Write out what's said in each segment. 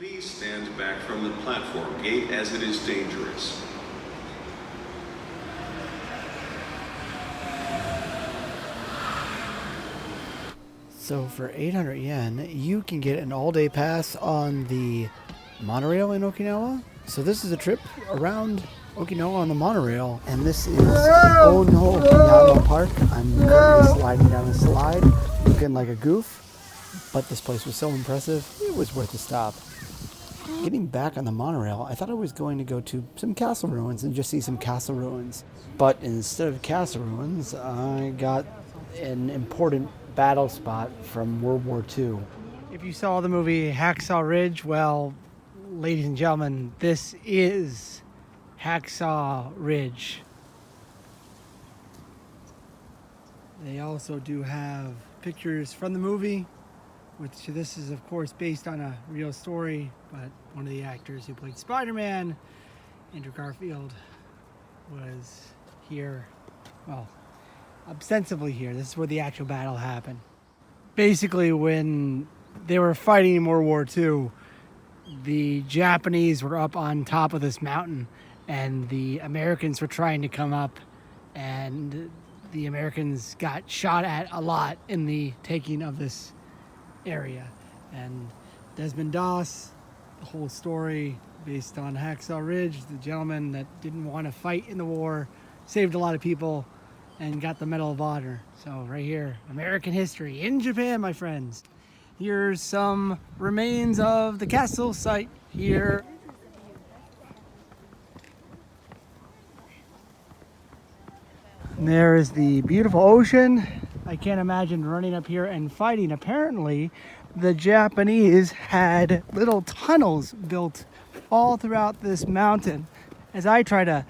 Please stand back from the platform gate as it is dangerous. So for 800 yen, you can get an all-day pass on the monorail in Okinawa. So this is a trip around Okinawa on the monorail, and this is Ounoyama Park. I'm currently sliding down the slide, looking like a goof, but this place was so impressive, it was worth a stop. Getting back on the monorail, I thought I was going to go to some castle ruins and just see some castle ruins. But instead of castle ruins, I got an important battle spot from World War II. If you saw the movie Hacksaw Ridge, well, ladies and gentlemen, this is Hacksaw Ridge. They also do have pictures from the movie, which this is of course based on a real story, but one of the actors who played Spider-Man, Andrew Garfield, was here, well, ostensibly here. This is where the actual battle happened. Basically, when they were fighting in World War II, the Japanese were up on top of this mountain, and the Americans were trying to come up, and the Americans got shot at a lot in the taking of this area. And Desmond Doss, the whole story based on Hacksaw Ridge, the gentleman that didn't want to fight in the war, saved a lot of people, and got the Medal of Honor. So right here, American history in Japan, my friends. Here's some remains of the castle site here. And there is the beautiful ocean. I can't imagine running up here and fighting. Apparently, the Japanese had little tunnels built all throughout this mountain. As I try to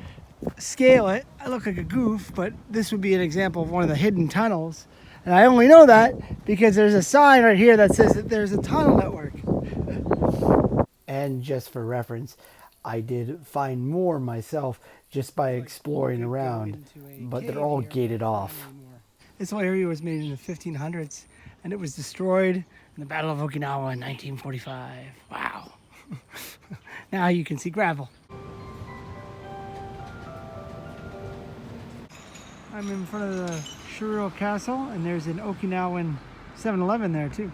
scale it, I look like a goof, but this would be an example of one of the hidden tunnels. And I only know that because there's a sign right here that says that there's a tunnel network. And just for reference, I did find more myself just by exploring around, but they're all gated off. This whole area was made in the 1500s, and it was destroyed in the Battle of Okinawa in 1945. Wow. Now you can see gravel. I'm in front of the Shuri Castle, and there's an Okinawan 7-Eleven there too.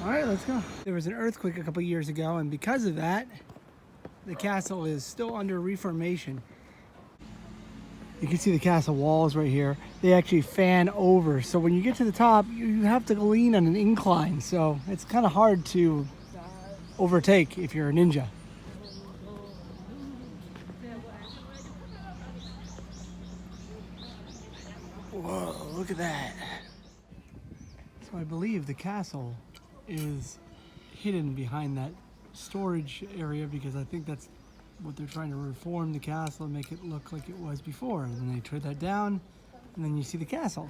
All right, let's go. There was an earthquake a couple years ago, and because of that, the castle is still under reformation. You can see the castle walls right here. They actually fan over, so when you get to the top, you have to lean on an incline, so it's kind of hard to overtake if you're a ninja. Whoa, look at that. So I believe the castle is hidden behind that storage area, because I think that's what they're trying to reform the castle and make it look like it was before. And then they tear that down, and then you see the castle.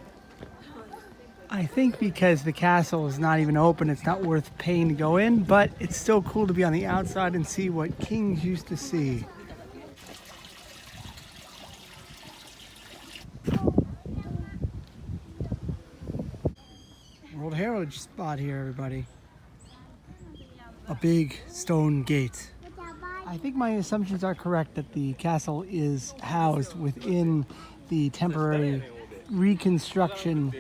I think because the castle is not even open, it's not worth paying to go in, but it's still cool to be on the outside and see what kings used to see. World Heritage spot here, everybody. A big stone gate. I think my assumptions are correct that the castle is housed within the temporary reconstruction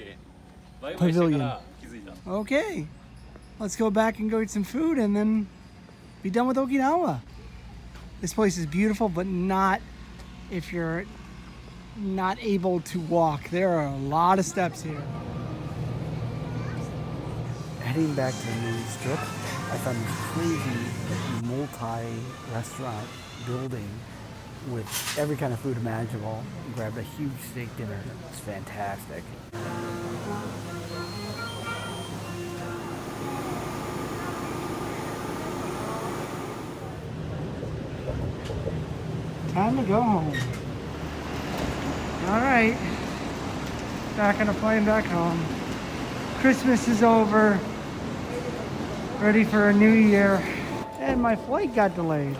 pavilion. Okay, let's go back and go eat some food and then be done with Okinawa. This place is beautiful, but not if you're not able to walk. There are a lot of steps here. Heading back to the main strip, I found this crazy multi-restaurant building with every kind of food imaginable. Grabbed a huge steak dinner. It's fantastic. Time to go home. All right, back on a plane back home. Christmas is over. Ready for a new year. And my flight got delayed.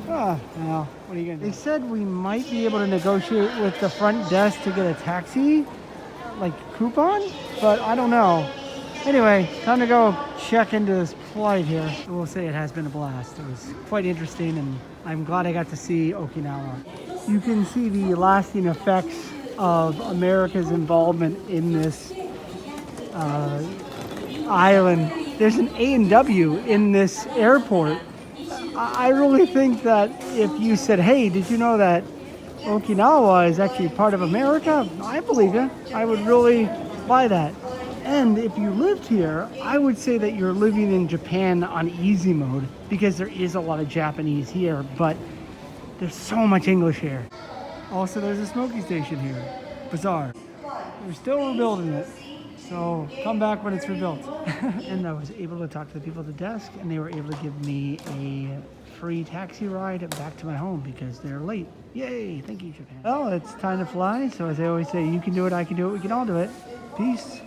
Oh, well, what are you gonna do? They said we might be able to negotiate with the front desk to get a taxi, like coupon, but I don't know. Anyway, time to go check into this flight here. I will say it has been a blast. It was quite interesting, and I'm glad I got to see Okinawa. You can see the lasting effects of America's involvement in this island. There's an A&W in this airport. I really think that if you said, hey, did you know that Okinawa is actually part of America? I believe you. I would really buy that. And if you lived here, I would say that you're living in Japan on easy mode, because there is a lot of Japanese here, but there's so much English here. Also, there's a smoking station here. Bizarre. They're still rebuilding it, so come back when it's rebuilt. And I was able to talk to the people at the desk, and they were able to give me a free taxi ride back to my home because they're late. Yay, thank you, Japan. Well, it's time to fly, so as I always say, you can do it, I can do it, we can all do it. Peace.